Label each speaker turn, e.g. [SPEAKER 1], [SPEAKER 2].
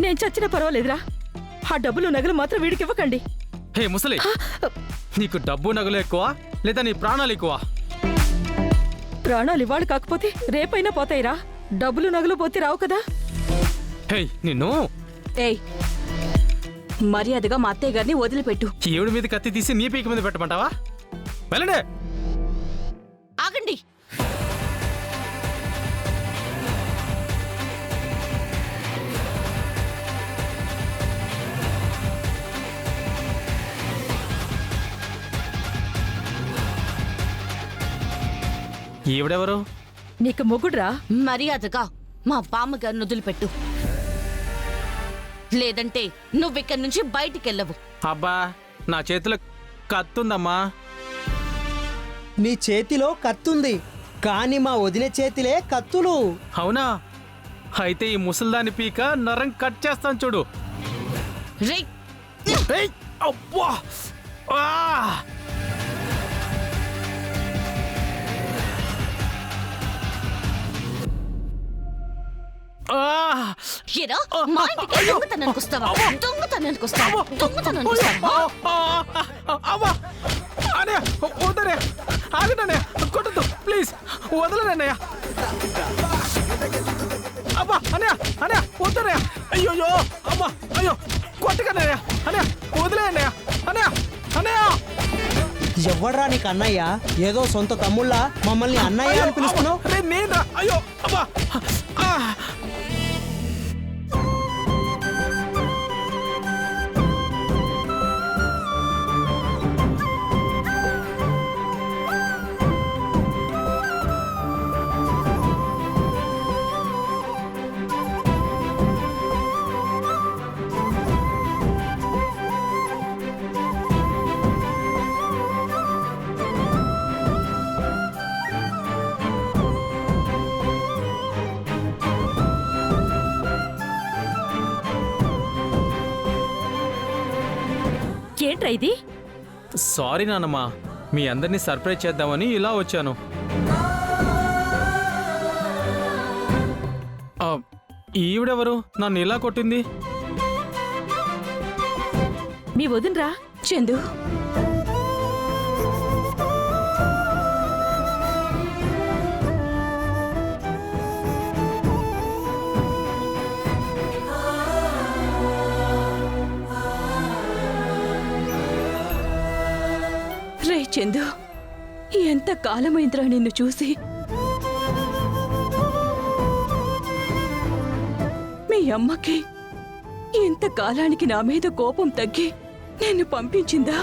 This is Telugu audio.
[SPEAKER 1] నేను చచ్చినా పర్వాలేదురా, ఆ డబ్బులు నగలు మాత్రం వీడికి ఇవ్వకండి.
[SPEAKER 2] హే ముసలి, నీకు డబ్బు నగలు ఎక్కువ లేదా నీ ప్రాణాలు ఎక్కువ?
[SPEAKER 1] ప్రాణాలు ఇవాళ కాకపోతే రేపైనా పోతాయిరా, డబ్బులు నగలు పోతే రావు కదా.
[SPEAKER 2] హే నిన్ను.
[SPEAKER 3] ఏయ్, మర్యాదగా మా అత్తయ్య గారిని వదిలిపెట్టు.
[SPEAKER 2] ఈవిడి మీద కత్తి తీసి నీ పీక మీద పెట్టమంటావా? వెళ్ళండి.
[SPEAKER 3] ఆగండి.
[SPEAKER 2] ఈవిడెవరు?
[SPEAKER 1] నీకు మొగుడ్రా.
[SPEAKER 3] మర్యాదగా మా బామ్మగారిని వదిలిపెట్టు, లేదంటే నువ్విక్కడి నుంచి బయటికెళ్ళవు.
[SPEAKER 2] అబ్బా, నా చేతిలో కత్తుందమ్మా.
[SPEAKER 4] నీ చేతిలో కత్తుంది, కానీ మా వదిన చేతిలే కత్తులు.
[SPEAKER 2] అవునా? అయితే ఈ ముసల్దాని పీక నరం కట్ చేస్తాను చూడు.
[SPEAKER 3] రేయ్,
[SPEAKER 2] ఏయ్, అబ్బా! ఆ! ఆ!
[SPEAKER 3] ఏరా, మా ఇంటికి దొంగతనానికి వస్తావా? దొంగతనానికి వస్తావా? దొంగతనానికి వస్తావా?
[SPEAKER 2] అమ్మా! అన్నయ్య, వద్దన్నయ్య, ఆగండి, కొట్టద్దు ప్లీజ్, వదలనన్నయ్య. అబ్బా, అన్నయ్య, అన్నయ్య, వద్దన్నయ్య, అయ్యో, అమ్మా, అయ్యో, కొట్టకన్నయ్య, అన్నయ్య, వదిలేయన్నయ్య, అన్నయ్య, అన్నయ్య.
[SPEAKER 4] ఎవడ్రా నీకు అన్నయ్య? ఏదో సొంత తమ్ముళ్ళ మమ్మల్ని అన్నయ్య అని పిలుస్తున్నావు.
[SPEAKER 2] రే నేనా? అయ్యో, అబ్బా! ఆ!
[SPEAKER 1] ఏంట్రా ఇది?
[SPEAKER 2] సారీ నాన్నమ్మా, మీ అందరినీ సర్ప్రైజ్ చేద్దామని ఇలా వచ్చాను. ఈవిడెవరు నన్ను ఇలా కొట్టింది?
[SPEAKER 1] మీ వదినరా.
[SPEAKER 3] చందు, రే చందు, ఎంత కాలమైందిరా నిన్ను చూసి. మీ అమ్మకి ఎంత కాలానికి నా మీద కోపం తగ్గి నిన్ను పంపించిందా?